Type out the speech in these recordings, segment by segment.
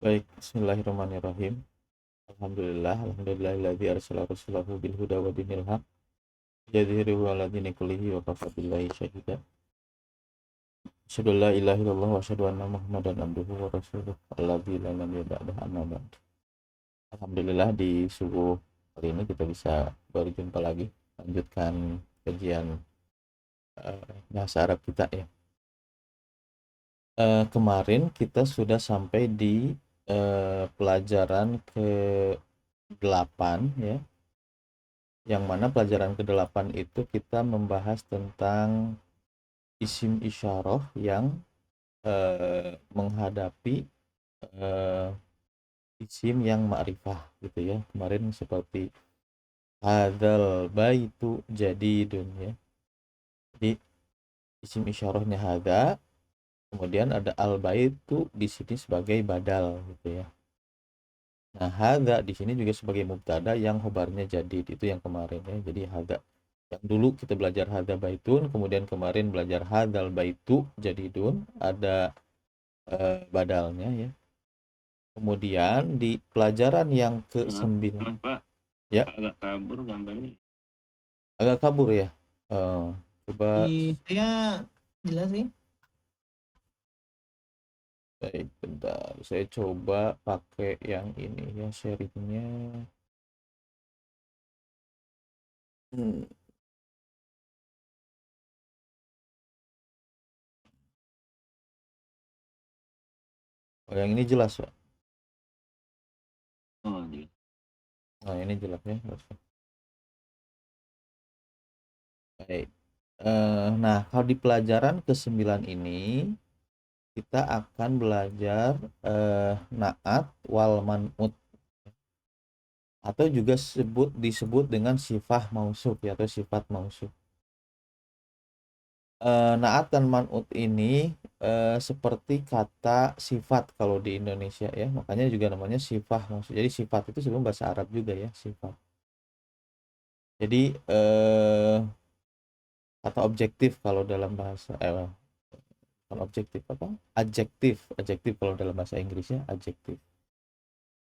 Baik, bismillahirrahmanirrahim. Alhamdulillahilladzi arsala rasulahu bil huda wa dinil haq yudhhiruhu 'ala dini kullihi wa kafa billahi syahida. Asyhadu an la ilaha illallah wa asyhadu anna Muhammadan abduhu wa rasuluh alladzi la nabiyya ba'dahu amma ba'd. Alhamdulillah di subuh kali ini kita bisa berjumpa lagi lanjutkan kajian bahasa Arab kita ya. Kemarin kita sudah sampai di pelajaran ke-8 ya. Yang mana pelajaran ke-8 itu kita membahas tentang isim isyarah yang menghadapi isim yang ma'rifah gitu ya. Kemarin seperti hadzal baitu jadidun ya. Jadi isim isyarahnya hadza, kemudian ada al baitu di sini sebagai badal gitu ya. Nah, hadza di sini juga sebagai mubtada yang khobarnya jadid, itu yang kemarin ya. Jadi hadza yang dulu kita belajar hadza baitun, kemudian kemarin belajar hadzal baitu jadidun, ada badalnya ya. Kemudian di pelajaran yang ke-9 Pak, ya, agak kabur gambarnya. agak kabur ya. Coba Saya jelas sih. baik, bentar. Saya coba pakai yang ini ya, sharingnya. Oh, yang ini jelas, Pak. Oh, iya. Nah, ini jelas ya. Baik. Nah, kalau di pelajaran ke-9 ini kita akan belajar naat wal man'ut, atau juga disebut dengan sifat mausuf ya, atau sifat mausuf. Naat dan man'ut ini seperti kata sifat kalau di Indonesia ya, makanya juga namanya sifat mausuf. Jadi sifat itu sebelum bahasa Arab juga ya, sifat. Jadi kata objektif kalau dalam bahasa bukan objektif, apa? Adjektif kalau dalam bahasa Inggrisnya adjektif.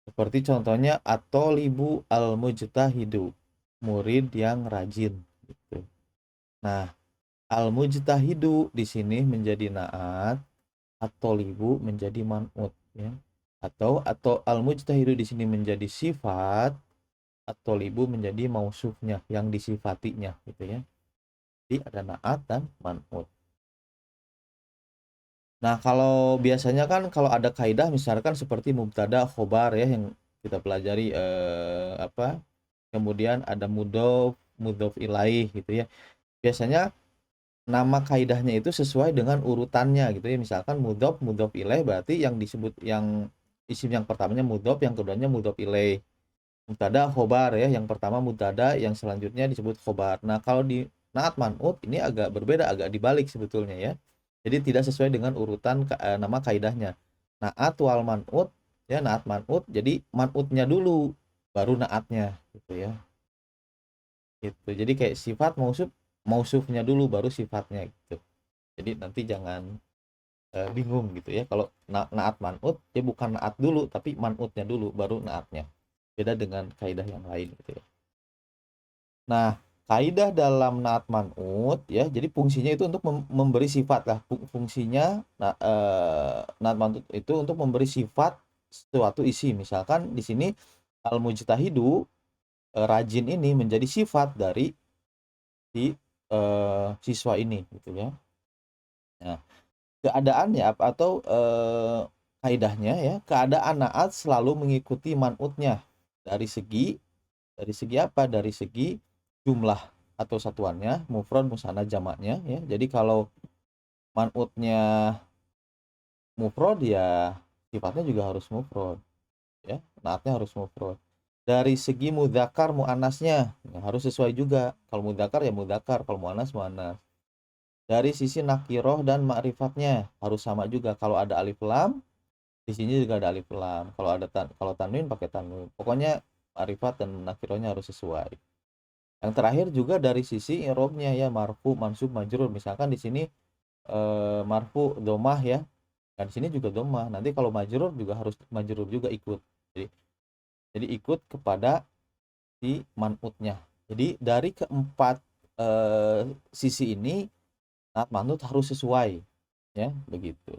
Seperti contohnya at-thalibu al-mujtahidu, murid yang rajin gitu. Nah, al-mujtahidu di sini menjadi naat, at-thalibu menjadi man'ut ya. Atau al-mujtahidu di sini menjadi sifat, at-thalibu menjadi mausufnya yang disifatinya gitu ya. Jadi ada naat dan man'ut. Nah, kalau biasanya kan kalau ada kaidah misalkan seperti mubtada khobar ya yang kita pelajari kemudian ada mudhof ilaih gitu ya. Biasanya nama kaidahnya itu sesuai dengan urutannya gitu ya. Misalkan mudhof ilaih berarti yang disebut yang isim yang pertamanya mudhof, yang keduanya mudhof ilaih. Mubtada khobar ya, yang pertama mubtada, yang selanjutnya disebut khobar. Nah, kalau di naat man'ut ini agak berbeda, agak dibalik sebetulnya ya. Jadi tidak sesuai dengan urutan nama kaidahnya. Naat wal man'ut ya, naat man'ut. Jadi man'utnya dulu baru naatnya gitu ya. Gitu. Jadi kayak sifat mausufnya dulu baru sifatnya gitu. Jadi nanti jangan bingung gitu ya. Kalau naat man'ut ya bukan naat dulu tapi man'utnya dulu baru naatnya. Beda dengan kaidah yang lain gitu ya. Nah, kaidah dalam naat man'ut ya, jadi fungsinya itu untuk memberi sifat lah. Fungsinya naat man'ut itu untuk memberi sifat suatu isi. Misalkan di sini al-mujtahidu rajin ini menjadi sifat dari si siswa ini gitu ya. Nah, keadaannya atau kaidahnya ya, keadaan naat selalu mengikuti man'utnya dari segi apa? Dari segi jumlah atau satuannya, mufrad, musanna, jamaknya ya. Jadi kalau man'utnya mufrad ya sifatnya juga harus mufrad ya. Naatnya harus mufrad. Dari segi mudzakkar muannasnya ya, harus sesuai juga. Kalau mudzakkar ya mudzakkar, kalau muannas muannas. Dari sisi nakiroh dan ma'rifatnya harus sama juga. Kalau ada alif lam, di sini juga ada alif lam. Kalau tanwin pakai tanwin. Pokoknya ma'rifat dan nakirohnya harus sesuai. Yang terakhir juga dari sisi i'rabnya ya, marfu, mansub, majrur. Misalkan di sini marfu domah ya. Nah, di sini juga dhammah. Nanti kalau majrur juga harus majrur juga ikut. Jadi ikut kepada si man'utnya. Jadi dari keempat sisi ini naat man'ut harus sesuai, ya, begitu.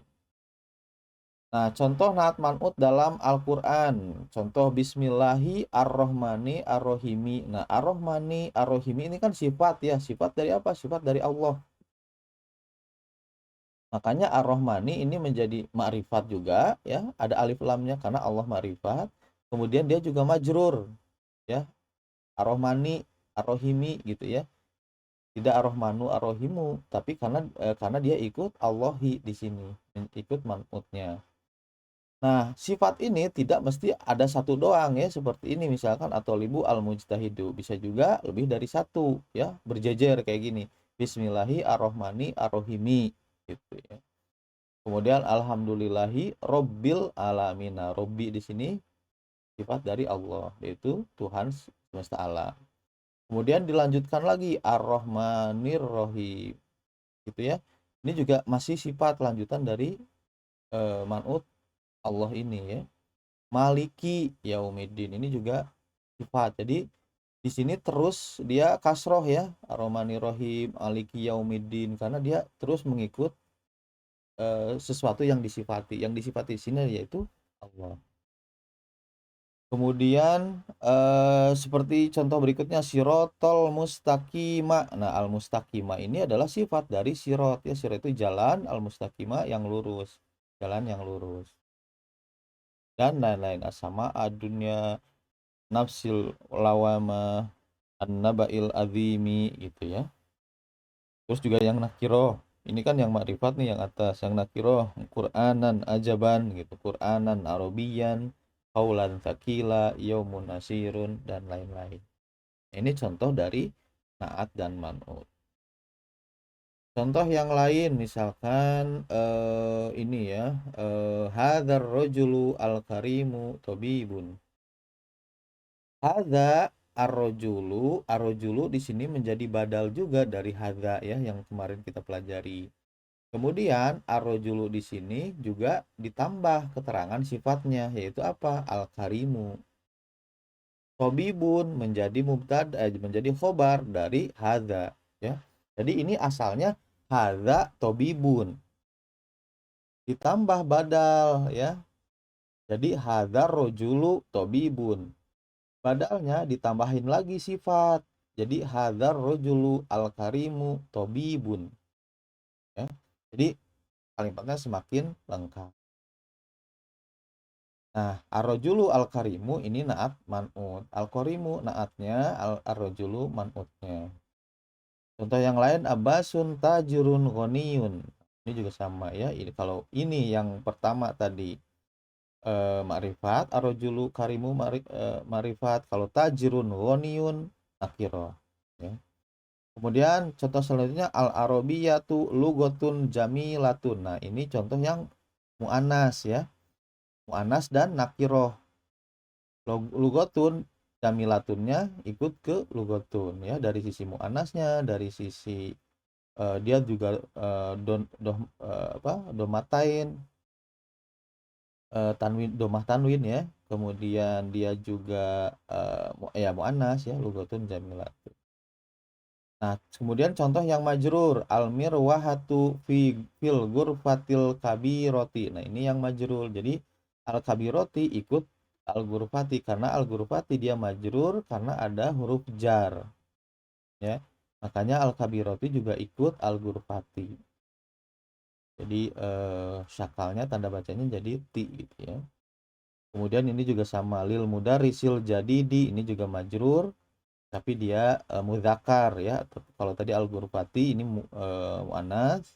Nah, contoh naat man'ut dalam Al-Qur'an. Contoh bismillahi ar-rahmani ar-rahimi. Nah, ar-rahmani ar-rahimi ini kan sifat ya. Sifat dari apa? Sifat dari Allah. Makanya ar-rahmani ini menjadi ma'rifat juga ya. Ada alif lamnya karena Allah ma'rifat. Kemudian dia juga majrur ya. Ar-rahmani ar-rahimi gitu ya. Tidak ar-rahmanu ar-rahimu, tapi karena dia ikut Allahi di sini, ikut man'utnya. Nah, sifat ini tidak mesti ada satu doang ya, seperti ini misalkan atau libu al-mujtahidu. Bisa juga lebih dari satu ya, berjejer kayak gini. Bismillahi ar-rahmani ar-rahimi gitu ya. Kemudian alhamdulillahi robbil alamina. Robbi di sini sifat dari Allah, yaitu Tuhan semesta alam. Kemudian dilanjutkan lagi ar-rahmanir rahim gitu ya. Ini juga masih sifat lanjutan dari man'ut Allah ini ya. Maliki yaumiddin ini juga sifat. Jadi di sini terus dia kasroh ya, ar-rahmanir rahim, maliki yaumiddin, karena dia terus mengikut sesuatu yang disifati. Yang disifati di sini yaitu Allah. Kemudian seperti contoh berikutnya sirotol mustaqima. Nah, al mustaqima ini adalah sifat dari sirot ya. Sirot itu jalan, al mustaqima yang lurus, jalan yang lurus. Dan lain-lain asama adunya nafsil lawama an-naba'il azimi gitu ya. Terus juga yang nakiro. Ini kan yang makrifat nih yang atas, yang nakiro Qur'anan ajaban gitu, Qur'anan Arabian, qaulan tsaqila, yaumun nasirun dan lain-lain. Ini contoh dari naat dan man'ut. Contoh yang lain misalkan ini ya, hadzal rajulu al-karimu tabibun. Hadza ar-rajulu di sini menjadi badal juga dari hadza ya yang kemarin kita pelajari. Kemudian ar-rajulu di sini juga ditambah keterangan sifatnya yaitu apa? Al-karimu. Tobibun menjadi mubtada menjadi khobar dari hadza ya. Jadi ini asalnya hadza tobibun ditambah badal ya. Jadi hadza rajulu tobibun. Badalnya ditambahin lagi sifat. Jadi hadzar rajulu al-karimu tobibun ya. Jadi kalimatnya semakin lengkap. Nah, ar-rajulu al-karimu ini naat man'ut. Al-karimu naatnya, ar-rajulu man'utnya. Contoh yang lain abasun tajirun ghaniyun. Ini juga sama ya. Ini kalau ini yang pertama tadi ma'rifat, ar-rajulu karimu ma'rifat. Kalau tajirun ghaniyun nakirah ya. Kemudian contoh selanjutnya al-arabiyatu lughatun jamilatun. Nah, ini contoh yang muannas ya. Muannas dan nakiroh. Lughatun jamilatunnya ikut ke lughatun ya, dari sisi muannasnya, dari sisi dia juga domatain tanwin, domah tanwin ya. Kemudian dia juga ya muannas ya, lughatun jamilatun. Nah, kemudian contoh yang majrur al-mirwahatu fil ghurfatil kabiroti. Nah, ini yang majrur. Jadi al-kabiroti ikut al-ghurfati karena al-ghurfati dia majrur karena ada huruf jar. Ya. Makanya al-kabiroti juga ikut al-ghurfati. Jadi syakalnya tanda bacanya jadi ti gitu ya. Kemudian ini juga sama lil mudarisil jadidi, ini juga majrur tapi dia mudzakkar ya. Kalau tadi al-ghurfati ini muannas,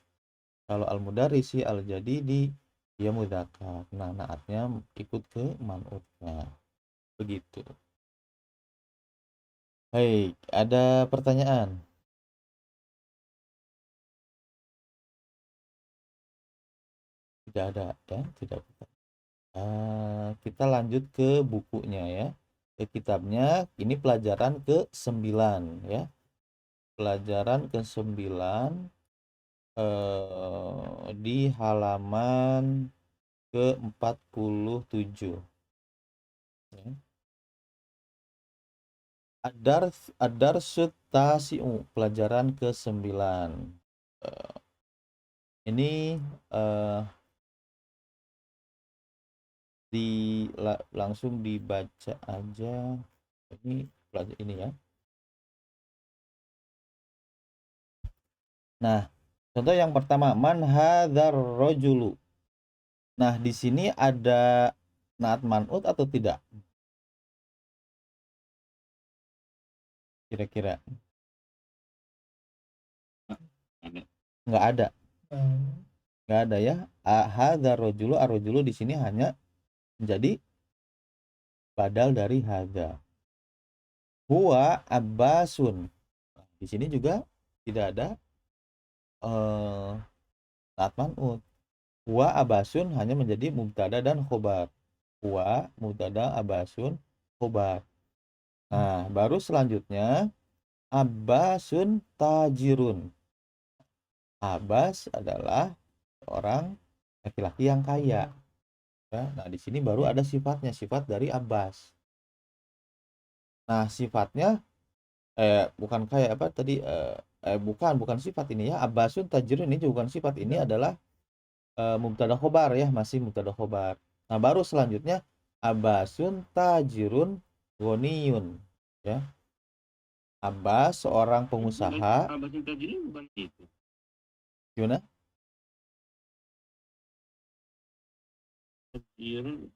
kalau al-mudarrisi al-jadidi dia mudzakkar. Nah, naatnya ikut ke man'utnya. Begitu. Baik, ada pertanyaan? Tidak ada ya, tidak ada. Kita lanjut ke bukunya ya. Ke kitabnya, ini pelajaran ke-9 ya. Pelajaran ke-9 di halaman ke-47 ya. Ad-Darsut Tasi'u, pelajaran ke-9. Ini langsung dibaca aja. Ini ya. Nah, contoh yang pertama, man hadzal rajulu. Nah, di sini ada naat man'ut atau tidak? Kira-kira nggak ada. Nggak ada ya. Hadzal rajulu, ar-rajulu di sini hanya menjadi badal dari hadza. Huwa abbasun. Di sini juga tidak ada naat man'ut. Huwa abasun hanya menjadi mubtada dan khobar. Huwa mubtada, abasun khobar. Nah, baru selanjutnya Abbasun tajirun. Abbas adalah orang laki-laki yang kaya. Ya, nah, di sini baru ada sifatnya, sifat dari Abbas. Nah, sifatnya bukan kaya apa tadi bukan sifat ini ya. Abbasun tajirun ini juga bukan sifat, ini adalah mubtada khobar ya, masih mubtada khobar. Nah, baru selanjutnya Abbasun tajirun ghaniyun ya. Abbas seorang pengusaha. Abbasun tajirun bukan itu. Gimana? Tajirun.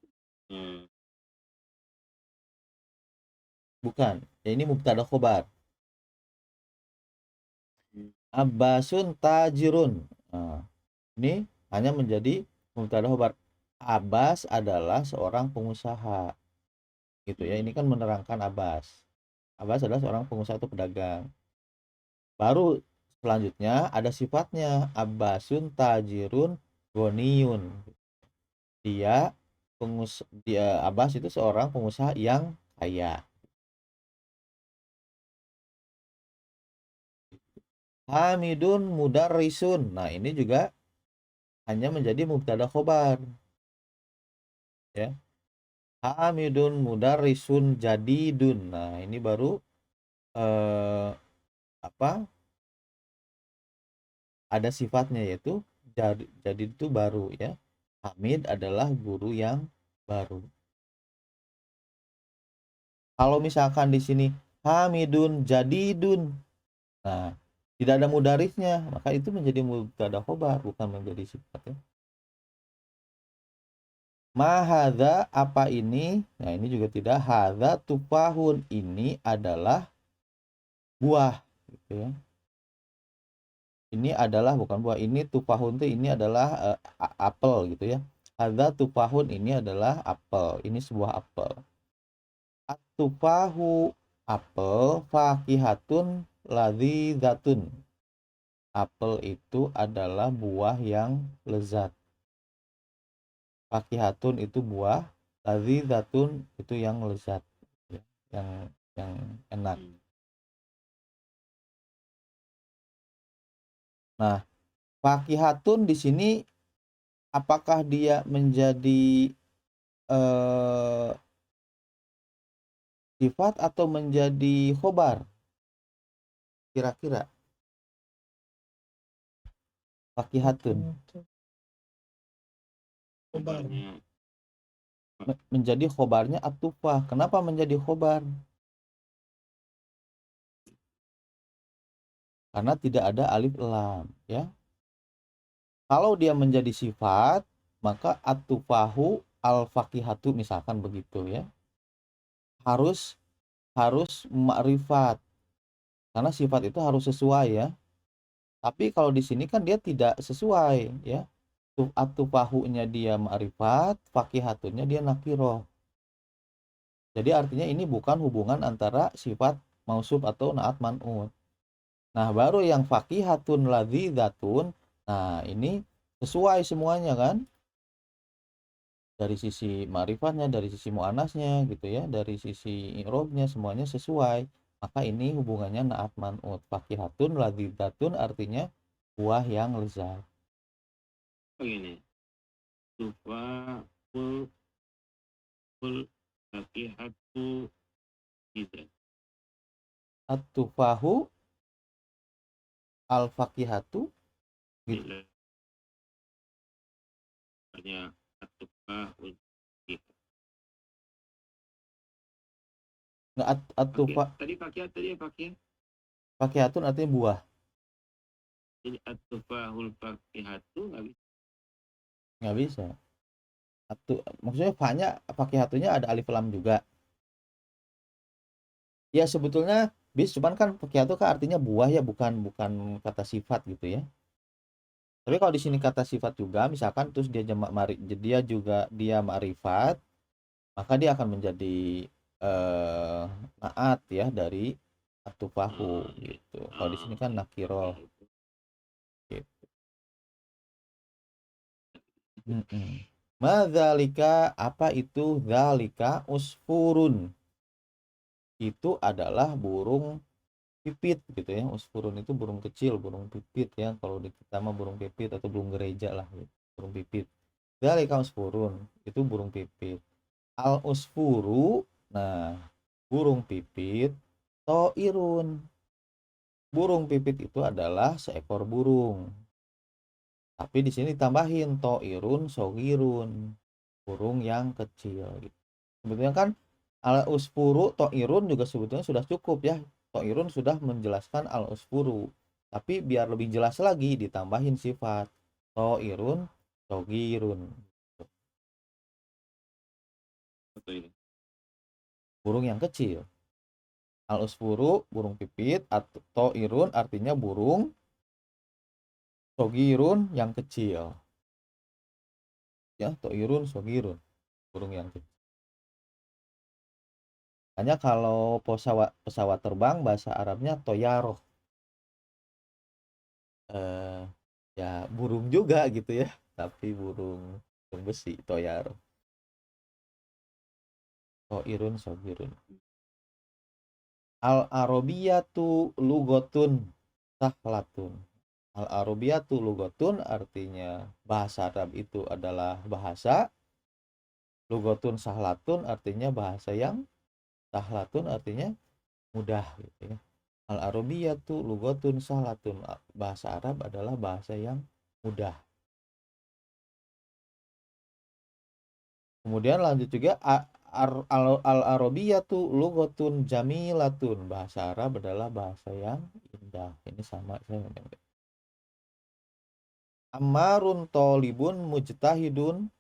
Bukan. Ya, ini mubtada khobar. Abbasun tajirun. Nah, ini hanya menjadi mubtada khobar. Abbas adalah seorang pengusaha. Gitu ya. Ini kan menerangkan Abbas. Abbas adalah seorang pengusaha atau pedagang. Baru selanjutnya ada sifatnya. Abbasun tajirun ghaniyun. Dia Abbas itu seorang pengusaha yang kaya. Hamidun mudarrisun. Nah, ini juga hanya menjadi mubtada khobar. Ya. Hamidun mudarrisun jadidun. Nah, ini baru ada sifatnya, yaitu jadi itu baru ya. Hamid adalah guru yang baru. Kalau misalkan di sini Hamidun jadidun, nah tidak ada mudarisnya, maka itu menjadi mubtada khobar, bukan menjadi sifat ya. Mahadza, apa ini? Nah, ini juga tidak. Hadza tufahun, ini adalah buah gitu ya. Ini adalah bukan buah, ini tufahun tuh ini adalah apel gitu ya. Hadza tufahun, ini adalah apel, ini sebuah apel. At-tufahu, apel, fakihatun ladzizatun. Apel itu adalah buah yang lezat. Fakihatun itu buah, ladzizatun itu yang lezat ya, yang enak. Nah, fakihatun di sini apakah dia menjadi sifat atau menjadi khobar? Kira-kira fakihatun menjadi khobarnya atufah. Kenapa menjadi khobar? Karena tidak ada alif lam ya. Kalau dia menjadi sifat, maka atufahu al-fakihatu misalkan begitu ya. Harus ma'rifat. Karena sifat itu harus sesuai ya. Tapi kalau di sini kan dia tidak sesuai ya. Atufahunya dia ma'rifat, fakihatunnya dia nakiroh. Jadi artinya ini bukan hubungan antara sifat mausuf atau naat man'ut. Nah, baru yang fakihatun ladzizatun. Nah, ini sesuai semuanya kan? Dari sisi ma'rifatnya, dari sisi mu'anasnya gitu ya, dari sisi i'rabnya semuanya sesuai. Maka ini hubungannya naat man'ut. Fakihatun ladzizatun artinya buah yang lezat. Begini, tufahul fakihatu gitu. At-tufahu al-fakihatu gitu. Bila hanya tufahul Nggak fakih. Tadi fakih. fakihatun artinya buah. Jadi tufahul fakihatu nggak bisa. Nggak bisa. Maksudnya fa-nya fakihatunya ada alif lam juga. Ya sebetulnya bis, cuman kan fakihatu kan artinya buah ya, bukan bukan kata sifat gitu ya. Tapi kalau di sini kata sifat juga, misalkan terus dia jamak dia juga dia ma'rifat, maka dia akan menjadi eh, naat ya dari atufahu gitu. Kalau di sini kan nakiroh gitu. Madzalika, apa itu zalika? Usfurun, itu adalah burung pipit gitu ya. Usfurun itu burung kecil, burung pipit ya. Kalau di kita mah burung pipit atau burung gereja lah gitu. Burung pipit. Zalika usfurun, itu burung pipit. Al usfuru, nah burung pipit. Toirun, burung pipit itu adalah seekor burung. Tapi di sini tambahin toirun sogirun, burung yang kecil gitu. Sebetulnya kan al usfuru toirun juga sebetulnya sudah cukup ya. Toirun sudah menjelaskan al usfuru. Tapi biar lebih jelas lagi ditambahin sifat toirun sogirun, Betul itu. burung yang kecil. Al usfuru burung pipit, atau toirun artinya burung, sogirun yang kecil. Ya, toirun sogirun, burung yang kecil. Hanya kalau pesawat pesawat terbang bahasa Arabnya toyaroh, eh, ya burung juga gitu ya, tapi burung besi, toyaroh. Toirun sogirun. Al arabiyatu lugotun sahlatun. Al arabiyatu lugotun artinya bahasa Arab itu adalah bahasa. Lugotun sahlatun artinya bahasa yang, sahlatun artinya mudah gitu ya. Al arabiyatu lugotun sahlatun, bahasa Arab adalah bahasa yang mudah. Kemudian lanjut juga al arabiyatu lugotun jamilatun, bahasa Arab adalah bahasa yang indah. Ini sama saya. Ammarun tolibun mujtahidun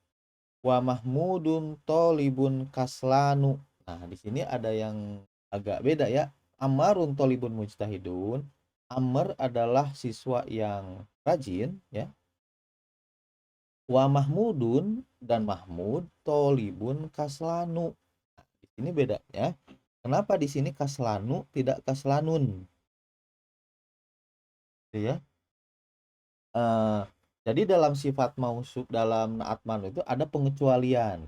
wa mahmudun tolibun kaslanu. Nah, di sini ada yang agak beda ya. Ammarun tolibun mujtahidun. Amr adalah siswa yang rajin ya. Wa mahmudun, dan Mahmud tolibun kaslanu. Nah, di sini bedanya. Kenapa di sini kaslanu tidak kaslanun? Gitu ya. Eh, jadi dalam sifat mausuf, dalam naat manu itu ada pengecualian.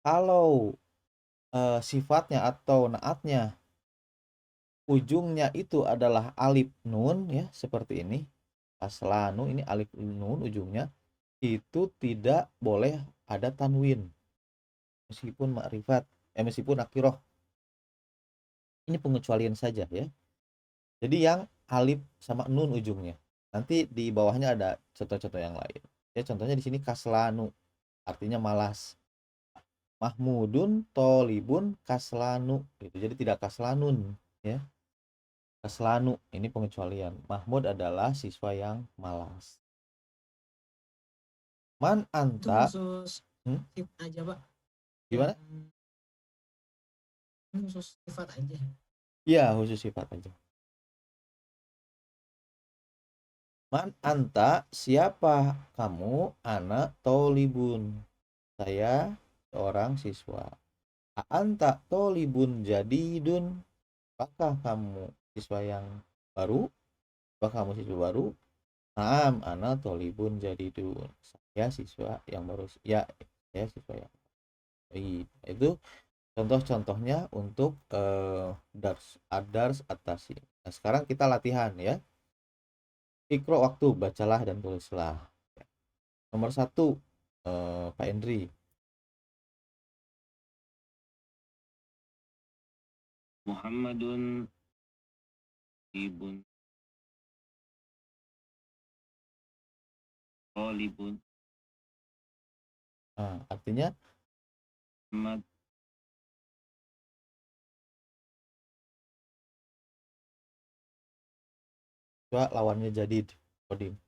Kalau sifatnya atau naatnya ujungnya itu adalah alif nun ya, seperti ini. Kaslanu ini alif nun ujungnya, itu tidak boleh ada tanwin meskipun makrifat, meskipun nakiroh. Ini pengecualian saja ya. Jadi yang alif sama nun ujungnya. Nanti di bawahnya ada contoh-contoh yang lain. Ya contohnya di sini kaslanu artinya malas. Mahmudun tolibun kaslanu gitu. Jadi tidak kaslanun ya. Kaslanu ini pengecualian. Mahmud adalah siswa yang malas. Man Itu anta, khusus sifat aja, Pak. gimana? Ini khusus sifat aja. Iya, khusus sifat aja. Man anta, siapa kamu? Anak tolibun, saya seorang siswa. Anta tolibun jadidun, apakah kamu siswa yang baru? Apakah kamu siswa baru? Naam, ana tolibun jadidun, saya siswa yang baru. Ya, saya siswa yang baik. Itu contoh-contohnya untuk dars adars atasi. Nah, sekarang kita latihan ya. Ikro waktu, bacalah dan tulislah. Nomor 1, Pak Endri. Muhammadun ibun Talibun. Nah, artinya Muhammad siswa lawannya Jadid. Kodim.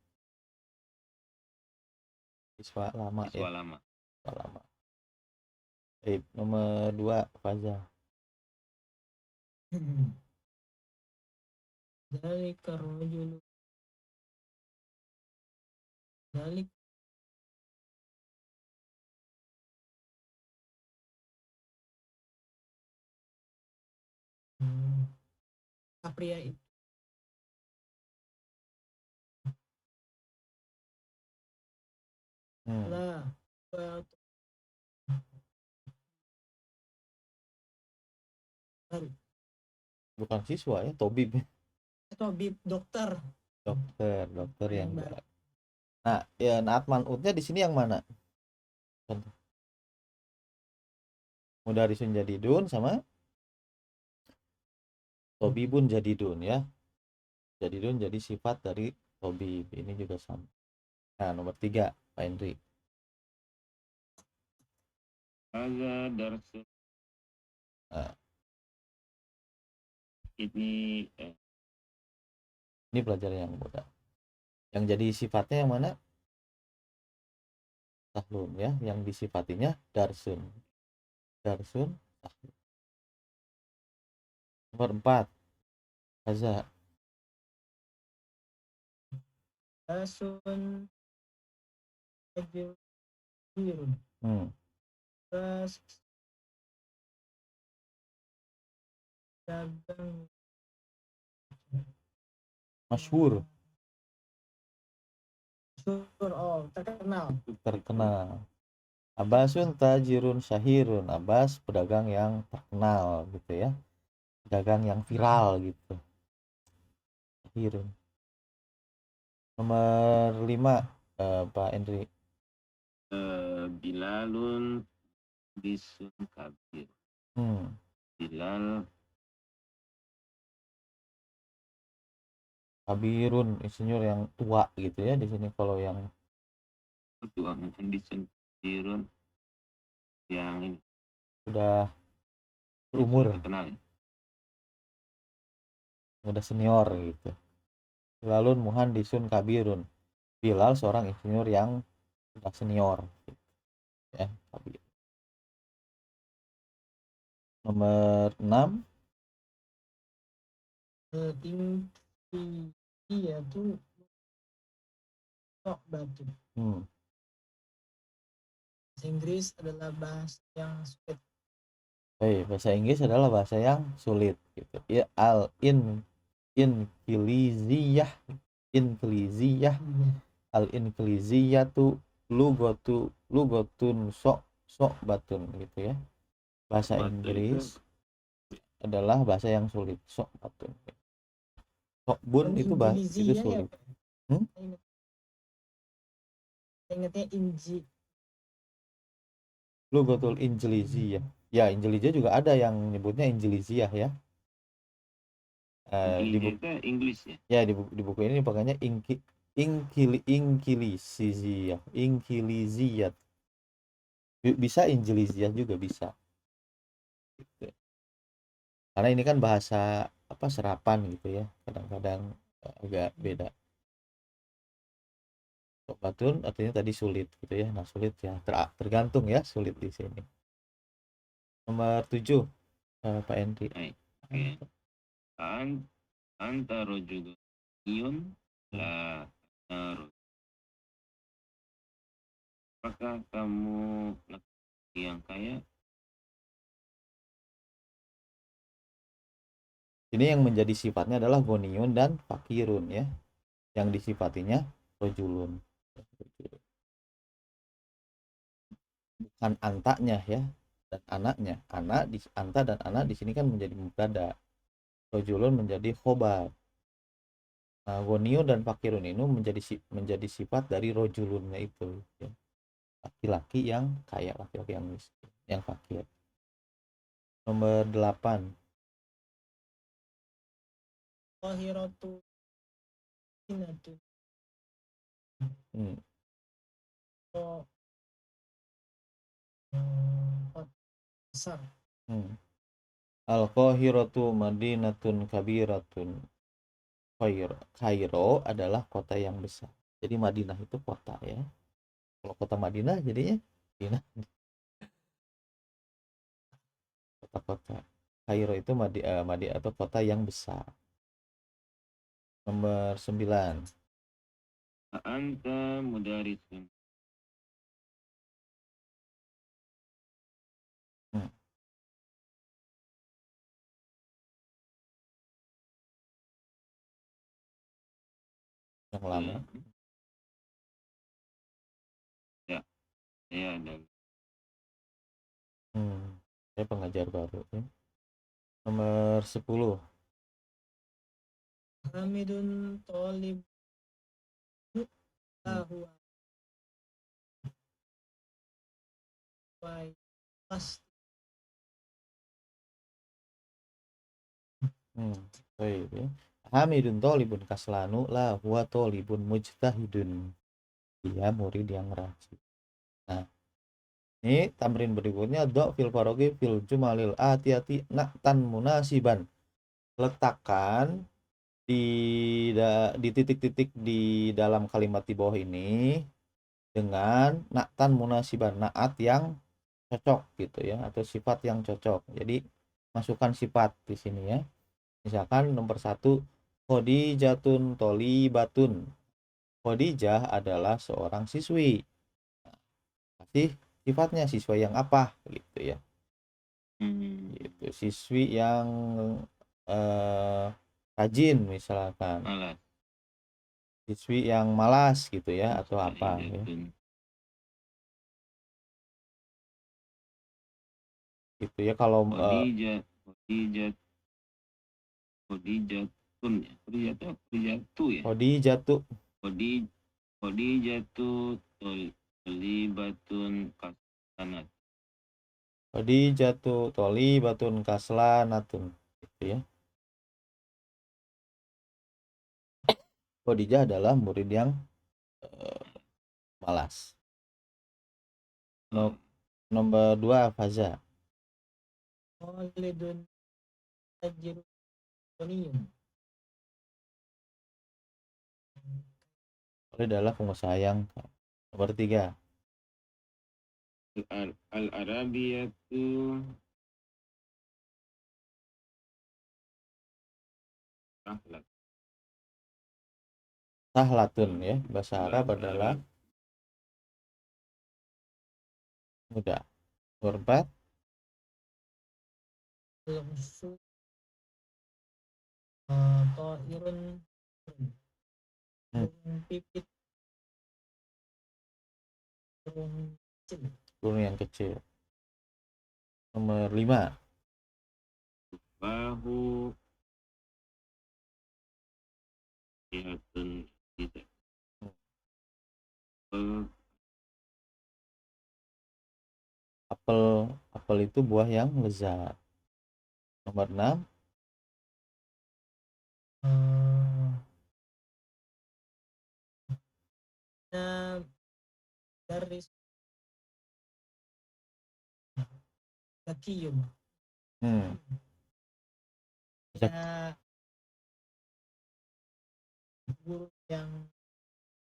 Siswa lama siswa ya. lama. Siswa lama. Baik, nomor 2, Faza. Dzalika rajulu. Dzalik pria itu lah baru Bukan siswa ya, Tobib. tabib dokter Dokter yang yang baru. Nah, ya naat man'utnya di sini yang mana? Contoh. Mudarisun jadidun sama Tobibun jadidun ya. Jadidun jadi sifat dari Tobib. Ini juga sama. Nah, nomor 3, Pak Hendri. Hadza darsun. Nah, Ini ini pelajaran yang mudah. Yang jadi sifatnya yang mana? Tahlun ya. Yang disifatinya darsun. Darsun, tahlun. Nomor 4, Haza. rasun ajirun ras dagang Masyhur, terkenal terkenal. Abasun tajirun syahirun. Abbas pedagang yang terkenal gitu ya. Pedagang yang viral gitu. Syahirun. Nomor 5, Pak Hendri. Bilalun bisun kabir. Bilal Kabirun, insinyur yang tua gitu ya di sini. Kalau yang tua, bisun kabirun yang ini udah berumur, terkenal ya. udah senior gitu. Bilalun muhandisun kabirun. Bilal seorang insinyur yang udah senior gitu ya, kabir. Nomor 6, iya tuh sok batu bahasa Inggris adalah bahasa yang sulit. bahasa Inggris adalah bahasa yang sulit gitu ya. Inkliziyah al inkliziyatu lugotun sok batun gitu ya. Bahasa Batu Inggris itu adalah bahasa yang sulit. Sok batun. Sok bun itu bahasa itu sulit. Ya, ingatnya Lugatul Injiliziyah. Ya, Injiliziyah juga ada yang nyebutnya Injiliziyah ya. Di buku Inggris ya. Ya, di buku ini pakainya Inkiliziyah. Bisa Injiliziyah juga bisa. Gitu. Karena ini kan bahasa apa serapan gitu ya. Kadang-kadang agak beda. Batun artinya tadi sulit gitu ya. Nah, sulit ya tergantung ya sulit di sini. Nomor 7, Pak Hendri. Oke. Antara juga ion lah apakah kamu laki yang kaya? Ini yang menjadi sifatnya adalah goniun dan fakirun ya. Yang disifatinya rojulun. Bukan antanya ya dan anaknya. Anta dan anak di sini kan menjadi mubtada. Rojulun menjadi khobar. Nah, goniyun dan fakirun ini menjadi sifat dari rojulunnya itu, ya. Laki-laki yang kaya, laki-laki yang miskin, yang fakir. Nomor 8. Qahiratu inatu Hmm. kota besar. Hmm. Al-Qahiratu madinatun kabiratun. Kairo adalah kota yang besar. Jadi Madinah itu kota, ya. Kalau kota Madinah jadinya Madinah, kota-kota. Kairo itu Madi atau kota yang besar. Nomor 9. Anta mudarisun. Hmm. Yang lama. Ya, saya adalah Saya pengajar baru, ya. Nomor 10. Hamidun tolib lahu wa pasti. Baik, ya. Hamidun tolibun kaslanu la huwa tolibun mujtahidun. Dia murid yang rajin. Nah, ini tamrin berikutnya, do fil farogi fil jumalil atiyati naktan munasiban. Letakkan di titik-titik di dalam kalimat di bawah ini dengan naktan munasiban, naat yang cocok gitu ya, atau sifat yang cocok. Jadi masukkan sifat di sini, ya. Misalkan nomor 1, Khadijatun Tholibatun. Khadijah adalah seorang siswi. Kasih sifatnya, siswa yang apa gitu, ya. Gitu. Siswi yang rajin misalkan. malas. Siswi yang malas gitu, ya, atau apa, ya. Gitu ya kalau Khadijatun ya. Khadijatu ya. Khadijatu Khadijatu tolibatun kasanat. Khadijatu Tholibatun kaslanatun gitu, ya. Khadijah adalah murid yang malas. Nomor 2, Faza. Khalidun tajirun koniyun. Khalid adalah pengusaha yang kaya. Nomor 3. Al-Arabiyatu Ahlat. Sahlatun, ya. Bahasa Arab adalah mudah. Nomor 4. Al-Khusu Tahirun burung pipit burung kecil. Burung yang kecil. Nomor 5. Bahu lihatun tidak. Apel itu buah yang lezat. Nomor 6. Dari Zakiyun. Ya, guru yang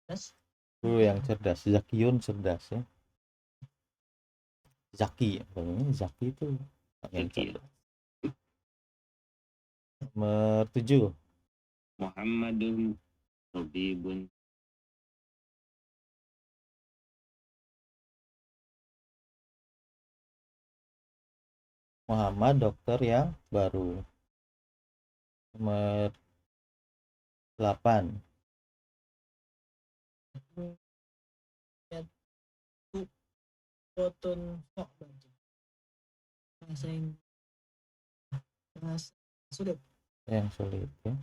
cerdas. Guru yang cerdas. Zakiyun cerdas, ya. Zaki, Zaki itu yang cerdas. Nomor 7. Muhammadun tabibun. Muhammad dokter yang baru. Nomor 8. Botun sok batu. Bahasa Inggris sulit. Yang sulit, ya.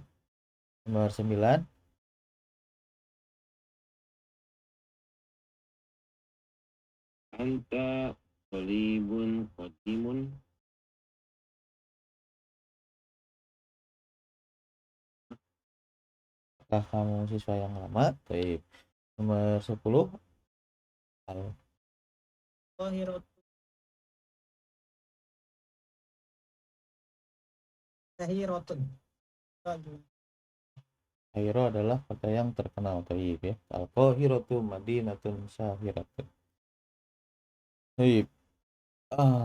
Nomor 9. anta tolibun qadimun. Apakah kamu siswa yang lama? Baik. Nomor 10. Qahiratu Zahiratun. Bagus. Kairo adalah kota yang terkenal. Baik ya. Al-Qahiratu Madinatun Syahiratun. Baik.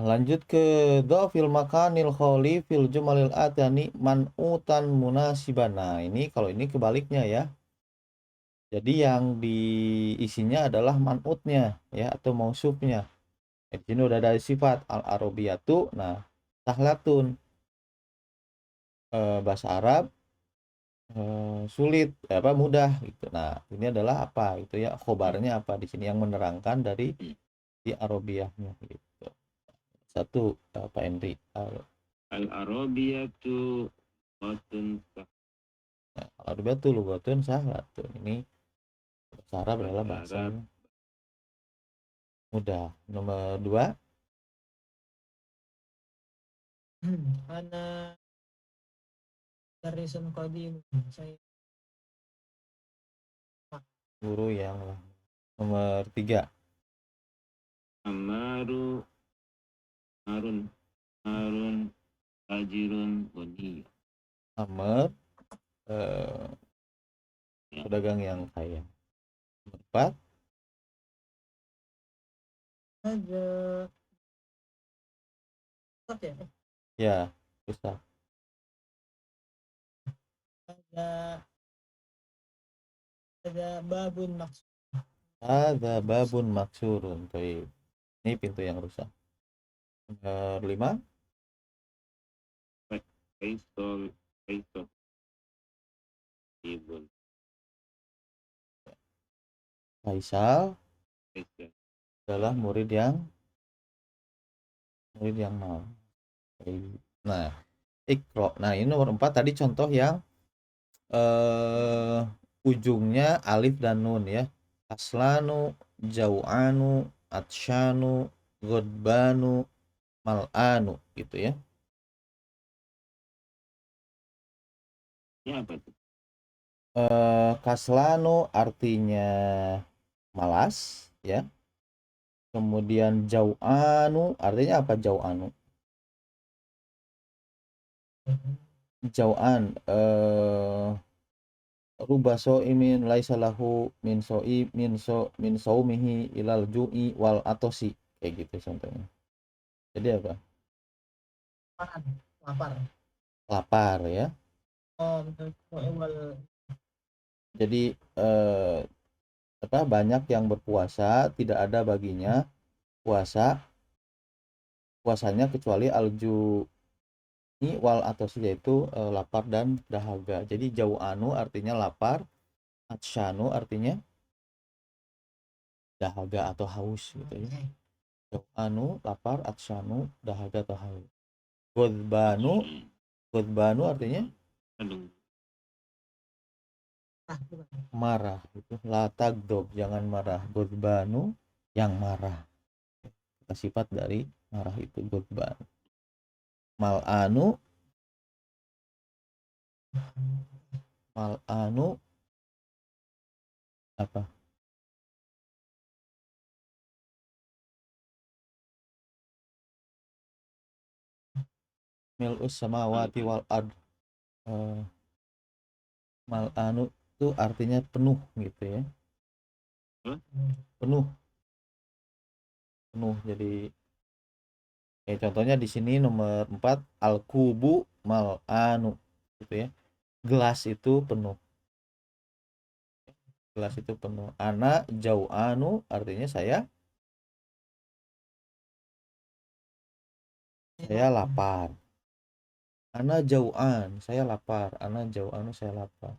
Lanjut ke dhafil makanil kholi fil jumalil atani man'utan munasiban. Nah, ini kalau ini kebaliknya ya. Jadi yang diisinya adalah man'utnya ya atau mausufnya. Di sini udah ada sifat al-arabiyatu. Nah, sahlatun bahasa Arab sulit apa mudah gitu. Nah, ini adalah apa itu ya khobarnya apa di sini yang menerangkan dari di arabiyahnya gitu. Satu Pak Henry. Al-arabiyatu watun Al-arabiyatu lugatun sahlatun. Ini bahasa Arab adalah bahasa Arab. yang mudah. Nomor 2 Ana darisun qadim. Saya guru yang lama. Nomor 3 Amaru Harun tajirun goni. Amr pedagang yang kaya. Nomor 4 ada apa ya? ya susah. Ada babun maksud. Ada babun maksurun. Baik. Ini pintu yang rusak. Nomor 5 Faisal ibun Faisal Faisal. adalah murid yang mau. Nah, Iqra. Nah, ini nomor 4 tadi contoh yang ujungnya alif dan nun ya. Aslanu, jau'anu, atsyanu, godbanu, mal'anu gitu ya. Ini apa tuh? Kaslanu artinya malas ya. Kemudian jau'anu artinya apa jau'anu? Jau'an ruba imin laisa lahu min saumihi ilal ju'i wal atosi kayak gitu contohnya. Jadi apa? Lapar. Lapar ya. Oh, betul. Wal Jadi banyak yang berpuasa tidak ada baginya puasanya kecuali alju wal atosi yaitu lapar dan dahaga. Jadi jauh anu artinya lapar, atsyanu artinya dahaga atau haus gitu ya. Jauh anu lapar, atsyanu dahaga atau haus. Godbanu artinya Aduh. marah itu. La tagdob jangan marah. Godbanu yang marah. Sifat dari marah itu godban. Mal'anu apa? Mil'us samawati wal ard. Mal'anu itu artinya penuh gitu ya. Penuh. Jadi contohnya di sini nomor 4 al-kubu mal'anu gitu ya. Gelas itu penuh. Ana jau'anu artinya saya lapar. Ana jau'an, saya lapar. Ana jau'anu, saya lapar.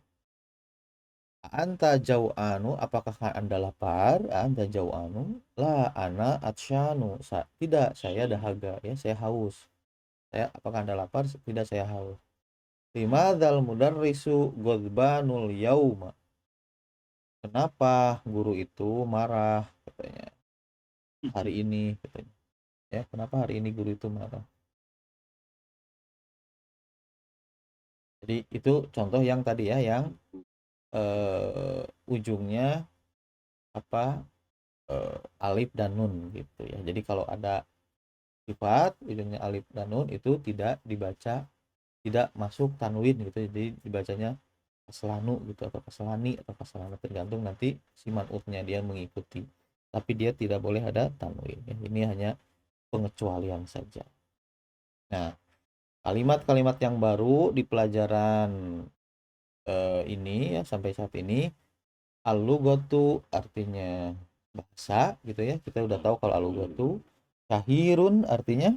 Anta jau'anu, apakah Anda lapar? Anta jau'anu. La ana atsyanu. Tidak, saya dahaga ya, saya haus. Apakah Anda lapar? Tidak, saya haus. Limadzal mudarrisu ghadbanul yauma. Kenapa guru itu marah katanya? hari ini katanya. Ya, kenapa hari ini guru itu marah? Jadi itu contoh yang tadi ya, yang ujungnya apa, alif dan nun gitu ya. Jadi kalau ada sifat ujungnya alif dan nun itu tidak dibaca, tidak masuk tanwin gitu. Jadi dibacanya kaslanu gitu, atau kaslani atau kaslana, tergantung nanti si man'utnya dia mengikuti. Tapi dia tidak boleh ada tanwin ya. Ini hanya pengecualian saja. Nah, kalimat-kalimat yang baru di pelajaran ini ya sampai saat ini, al-lughatu artinya bahasa gitu ya. Kita udah tahu kalau al-lughatu. Syahirun artinya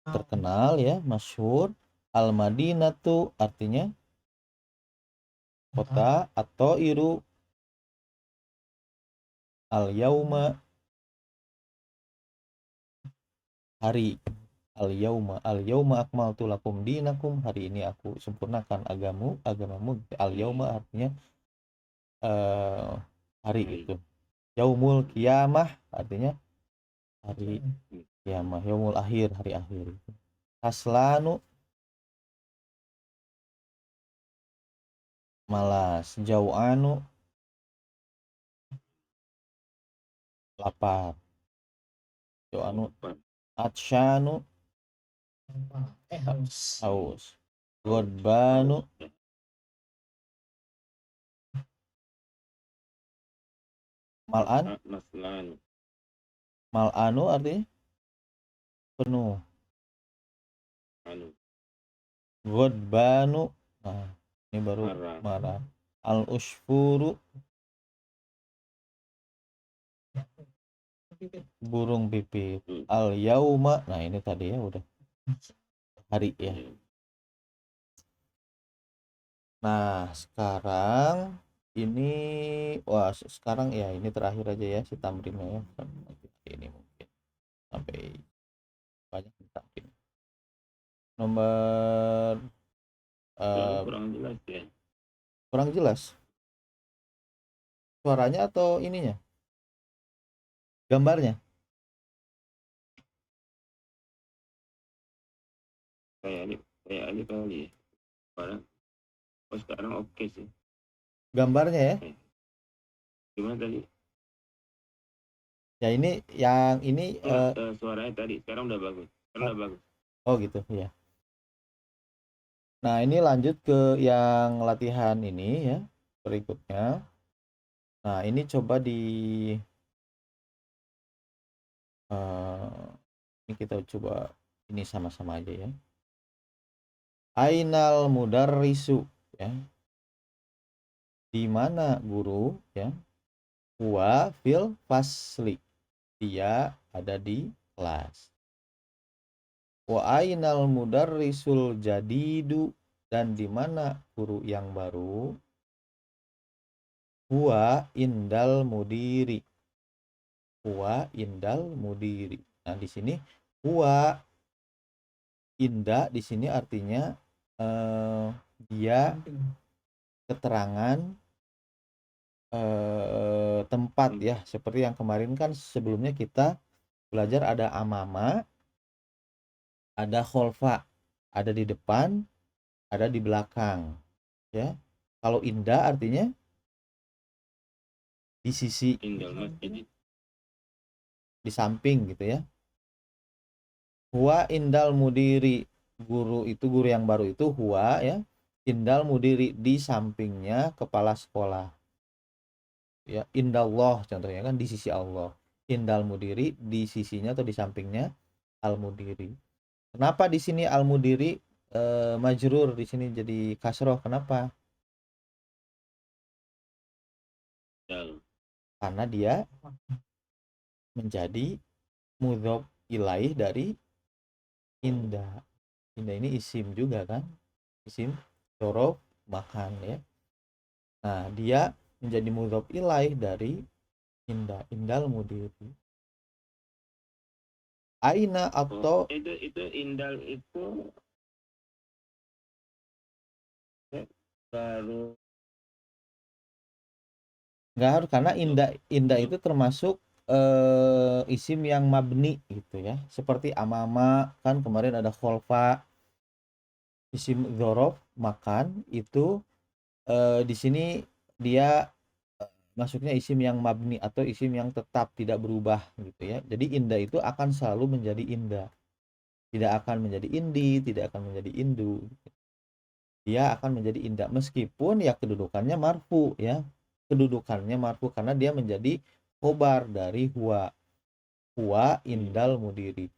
terkenal ya, masyhur. Al-Madinatu artinya kota. Atau iru al-yauma hari. Al-yauma akmaltu lakum dinakum, hari ini aku sempurnakan agamamu. Al-yauma artinya hari itu. Yaumul kiamah artinya hari kiamah. Yaumul akhir, hari akhir. Kaslanu malas. Jau'anu lapar. Jau'anu atsyanu Haus. haus. Godbanu mal'an. Maslan. Mal'anu artinya penuh. Anu. Godbanu, nah ini baru Marah. marah. Al-usfuru burung pipit. Al-yauma, nah ini tadi ya udah hari ya. Nah sekarang ini, wah sekarang ya ini terakhir aja ya si tamrinnya ya. Nanti ini mungkin sampai banyak tamrin. Nomor Kurang jelas ya. kurang jelas suaranya atau ininya, gambarnya. Kayak ini kali ya. Sekarang oke sih. Gambarnya ya. Gimana tadi? Ya ini yang ini Suaranya tadi sekarang udah bagus. oh gitu ya. Nah ini lanjut ke yang latihan ini ya, berikutnya. Nah ini coba di ini kita coba ini sama-sama aja ya. Ainal mudarrisu ya, di mana guru ya. Huwa fil fasli, dia ada di kelas. Wa ainal mudarrisul jadidu, dan di mana guru yang baru. Huwa indal mudiri. Huwa indal mudiri. Nah di sini huwa inda di sini artinya dia keterangan tempat ya, seperti yang kemarin kan sebelumnya kita belajar ada amama, ada kholfa, ada di depan, ada di belakang ya. Kalau inda artinya di sisi, di samping gitu ya. Huwa indal mudiri, guru itu, guru yang baru itu huwa ya, indal mudiri, di sampingnya kepala sekolah ya. Indallah contohnya kan di sisi Allah. Indal mudiri, di sisinya atau di sampingnya al mudiri. Kenapa di sini al mudiri majrur, di sini jadi kasroh, kenapa? Karena dia menjadi mudhof ilaih dari inda. Inda ini isim juga kan, isim syorof makan ya. Nah dia menjadi mudhof ilaih dari inda, indal mudiri. Aina atau itu indal itu baru Nggak harus, karena inda itu termasuk isim yang mabni gitu ya. Seperti amama kan kemarin ada kholfa, isim dzaraf makan itu di sini dia masuknya isim yang mabni atau isim yang tetap tidak berubah gitu ya. Jadi inda itu akan selalu menjadi inda, tidak akan menjadi indi, tidak akan menjadi indu. Dia akan menjadi inda meskipun ya kedudukannya marfu ya. Kedudukannya marfu karena dia menjadi khobar dari huwa indal mudiri.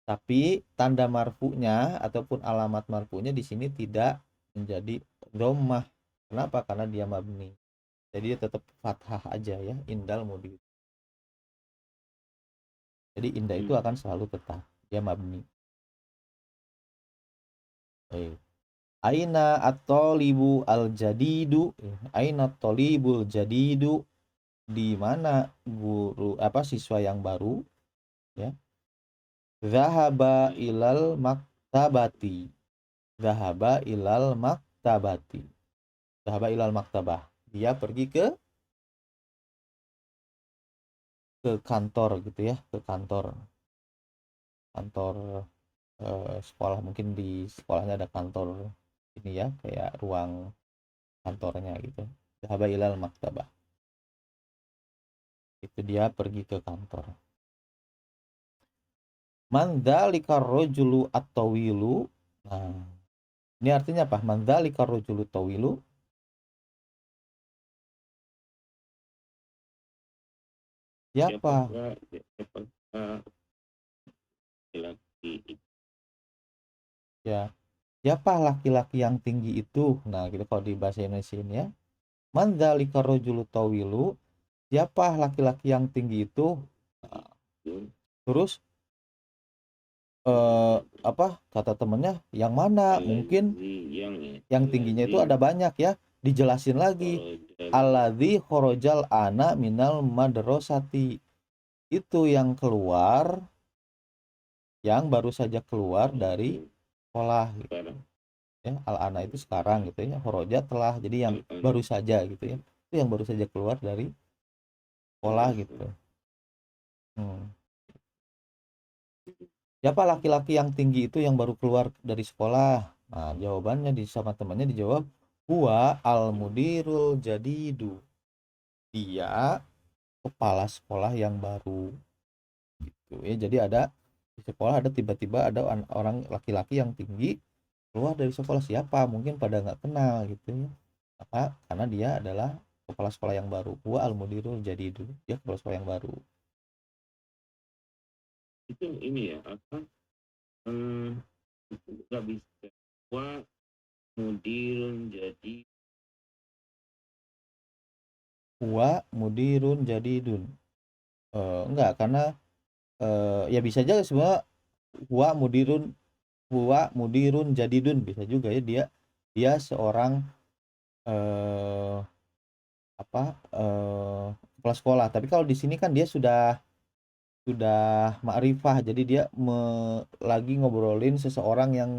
Tapi tanda marfunya ataupun alamat marfunya di sini tidak menjadi dhammah. Kenapa? Karena dia mabni. Jadi dia tetap fathah aja ya, indal mudiri. Jadi indah itu akan selalu tetap dia mabni. Baik. Aina at-talibu al-jadidu. Aina at-talibul jadidu. Di mana guru siswa yang baru ya. Zahaba ilal maktabati. Zahaba ilal maktabati. Zahaba ilal maktabah. Dia pergi ke kantor gitu ya, ke kantor sekolah. Mungkin di sekolahnya ada kantor ini ya, kayak ruang kantornya gitu. Zahaba ilal maktabah. Itu dia pergi ke kantor. Man dzalikar rajulu at-tawilu. Nah, ini artinya apa? Man dzalikar rajulu tawilu. Siapa? Siapakah laki-laki itu? Ya, siapa laki-laki yang tinggi itu? Nah, gitu kalau di bahasa Indonesia ini ya. Man dzalikar rajulu tawilu. Siapa laki-laki yang tinggi itu? Nah, terus kata temennya yang mana? Mungkin yang tingginya itu ada banyak ya. Dijelasin lagi. Alladzi khorojal ana minal madrasati. Itu yang keluar, yang baru saja keluar dari sekolah gitu. Ya, al-ana itu sekarang gitu ya. Khoroja telah, jadi yang baru saja gitu ya. Itu yang baru saja keluar dari sekolah gitu. Siapa laki-laki yang tinggi itu yang baru keluar dari sekolah? Nah, jawabannya sama temannya dijawab huwa al-mudirul jadidu. Dia kepala sekolah yang baru gitu ya. Jadi ada di sekolah ada tiba-tiba ada orang laki-laki yang tinggi keluar dari sekolah. Siapa? Mungkin pada nggak kenal gitu ya. Apa? Karena dia adalah kepala sekolah yang baru. Huwa al-mudirul jadidu. Dia kepala sekolah yang baru. Itu ini ya apa? Nggak bisa. Wah, mudirun jadi Huwa mudirun jadidun. Enggak, karena ya bisa aja sebenarnya huwa mudirun jadidun, bisa juga ya, dia seorang eh, kepala sekolah. Tapi kalau di sini kan dia sudah ma'rifah, jadi dia lagi ngobrolin seseorang yang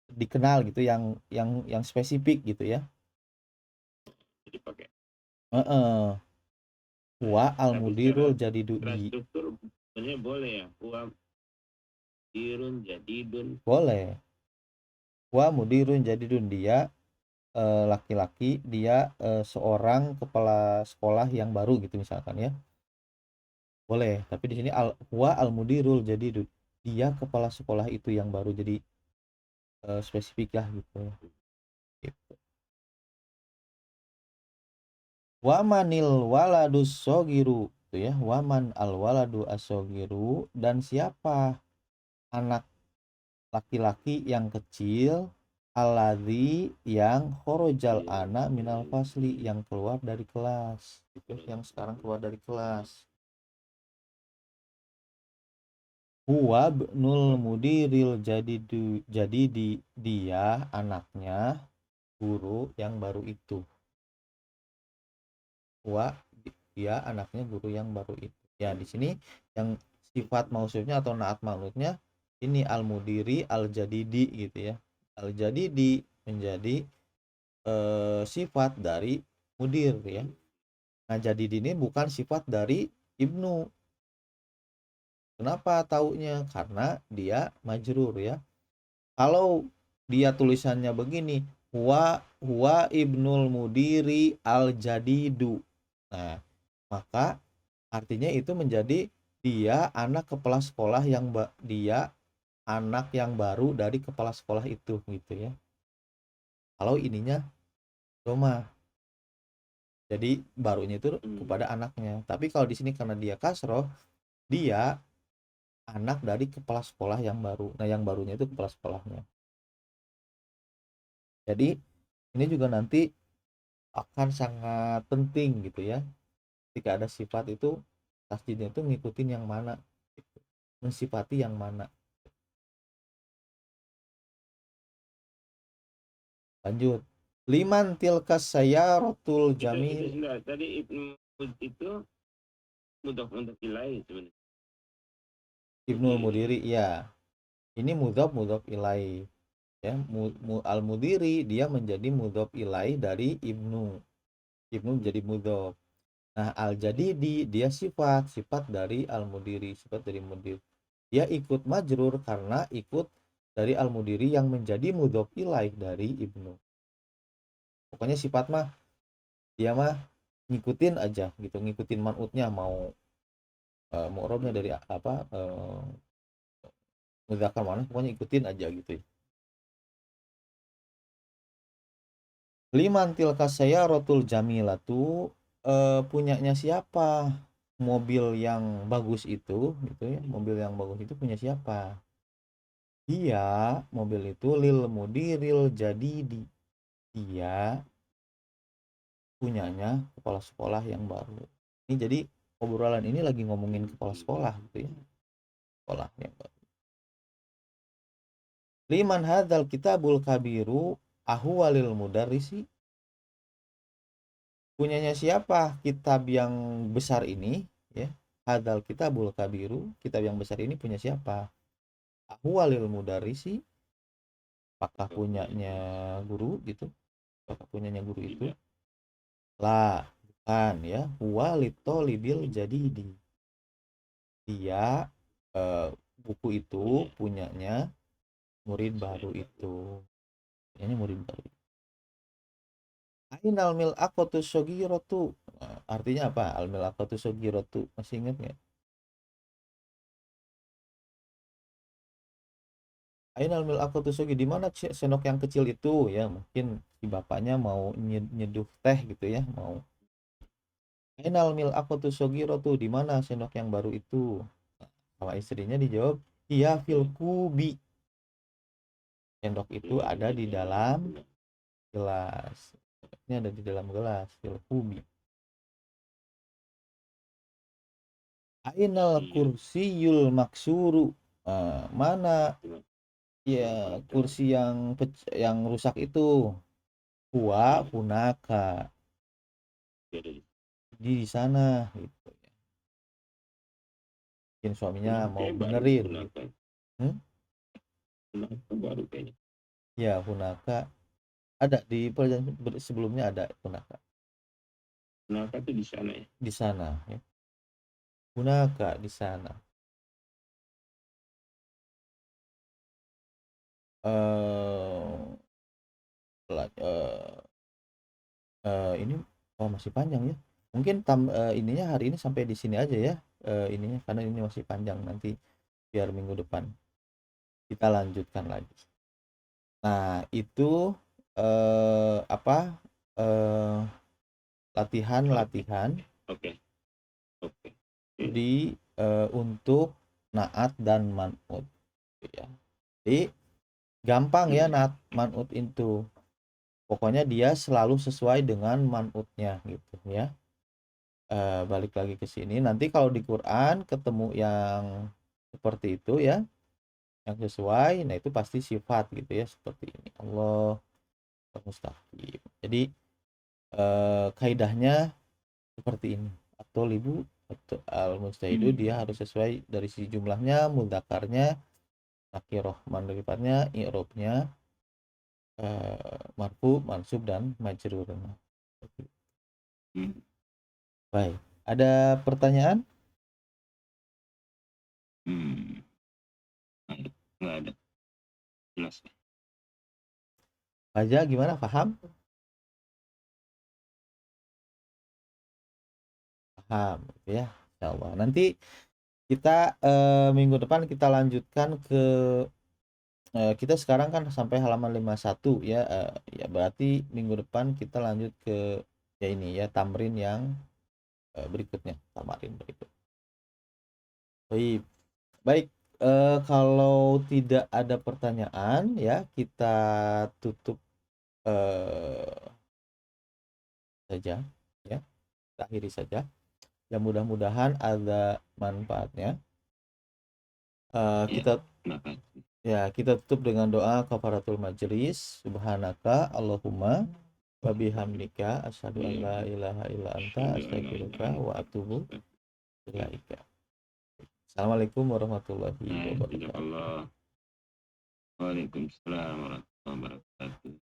dikenal gitu, yang spesifik gitu ya. dipakai. Huwa al Tapi mudirul secara jadidu struktur sebenarnya boleh ya. Wah, mudirun jadidun. boleh. Huwa mudirun jadidun, dia laki-laki, dia seorang kepala sekolah yang baru gitu misalkan ya, boleh. Tapi di sini huwa al mudirul jadi dia kepala sekolah itu yang baru, jadi spesifik lah gitu. Wamanil waladus sogiru itu ya, waman al waladu asogiru, dan siapa anak laki-laki yang kecil, alladzi yang khorojal ana minal fasli, yang keluar dari kelas itu, yang sekarang keluar dari kelas. Huwa bnul mudiril, jadi dia anaknya guru yang baru itu. Huwa dia anaknya guru yang baru itu. Ya di sini yang sifat mausufnya atau naat manutnya ini al mudiri al jadidi gitu ya. Al jadidi menjadi sifat dari mudir ya. Nah, jadid ini bukan sifat dari Ibnu. Kenapa taunya? Karena dia majrur ya. Kalau dia tulisannya begini, huwa ibnul mudiri al jadidu. Nah, maka artinya itu menjadi dia anak kepala sekolah dia anak yang baru dari kepala sekolah itu gitu ya. Kalau ininya doma, jadi barunya itu kepada anaknya. Tapi kalau di sini karena dia kasroh, dia anak dari kepala sekolah yang baru. Nah, yang barunya itu kepala sekolahnya. Jadi ini juga nanti akan sangat penting gitu ya. Ketika ada sifat itu, tasdidnya itu ngikutin yang mana, gitu. Mensifati yang mana. Lanjut. Liman tilkas sayaratul Itu jamil. sebentar. Tadi itu mudhof ilaih sebenarnya. Ibnul Mudiri. Mudiri, iya. Ini mudhof ilaih. Ya, al mudiri dia menjadi mudhof ilaih dari Ibnu. Ibnu menjadi mudhof. Nah, al jadidi dia sifat dari al mudiri, sifat dari mudir. Dia ikut majrur karena ikut dari al mudiri yang menjadi mudhof ilaih dari Ibnu. Pokoknya sifat mah dia mah ngikutin aja gitu, ngikutin man'utnya, mau mu'rabnya dari apa, mudzakkar mana, pokoknya ikutin aja gitu ya. Liman tilka sayyaratul jamilatu, punyanya siapa mobil yang bagus itu gitu ya, mobil yang bagus itu punya siapa? Dia, mobil itu lil mudiril jadidi, dia punyanya kepala sekolah yang baru. Ini jadi obrolan ini lagi ngomongin kepala sekolah gitu ya, sekolah yang baru. Liman hadzal kitabul kabiru ahwalil mudarrisi, punyanya siapa kitab yang besar ini ya. Hadzal kitabul kabiru, kitab yang besar ini punya siapa? Ahwalil mudarrisi, apakah punyanya guru gitu? Apakah punyanya guru itu? Lah, bukan ya. Huwa litolibil jadidi, dia buku itu punyanya murid baru itu. Punyanya murid baru. Ainal mil akotu sogirotu, artinya apa? Al mil akotu sogirotu, masih ingat nggak? Ainal mil akotu sogi, di mana sendok yang kecil itu ya? Mungkin si bapaknya mau nyeduh teh gitu ya, mau. Ainal mil akotu sogirotu, di mana sendok yang baru itu? Sama istrinya dijawab, iya fil kubi, sendok itu ada di dalam gelas. Ini ada di dalam gelas, fil kubi. Ainal kursiyul maksuru, mana ya kursi yang rusak itu? Huwa hunaka, di sana gitu ya. Mungkin suaminya mau benerin gitu. Baru kayaknya. Ya, hunaka ada di pelajaran sebelumnya, ada hunaka. Hunaka tuh di sana ya. Di sana ya. Hunaka di sana. Ini masih panjang ya. Mungkin ininya hari ini sampai di sini aja ya. Ininya karena ini masih panjang, nanti biar minggu depan kita lanjutkan lagi. Nah, itu apa? Latihan-latihan di untuk naat dan man'ut ya. Jadi gampang ya naat man'ut itu. Pokoknya dia selalu sesuai dengan man'utnya gitu ya. Balik lagi ke sini, nanti kalau di Quran ketemu yang seperti itu ya, yang sesuai, nah itu pasti sifat gitu ya, seperti ini, Allah mustaqim. Jadi kaidahnya seperti ini, atau libu atau al mustahidu, dia harus sesuai dari sisi jumlahnya, mudzakarnya, nakirah mandarifatnya, i'robnya, marfu, mansub, dan majrur. Baik. Ada pertanyaan? Nggak ada. Jelas. Faza gimana? Paham? Paham, gitu ya. Insyaallah. Nanti kita minggu depan kita lanjutkan ke kita sekarang kan sampai halaman 51 ya. Ya berarti minggu depan kita lanjut ke ya ini ya tamrin yang berikutnya, tamarin berikut. Baik. Baik, kalau tidak ada pertanyaan ya kita tutup saja ya. Kita akhiri saja. Ya mudah-mudahan ada manfaatnya. Kita Kenapa? ya kita tutup dengan doa kafaratul majelis. Subhanaka Allahumma wa bihamdika asyhadu an la ilaha illa anta astaghfiruka wa atubu ilaika. Assalamualaikum warahmatullahi wabarakatuh. Waalaikumsalam warahmatullahi wabarakatuh.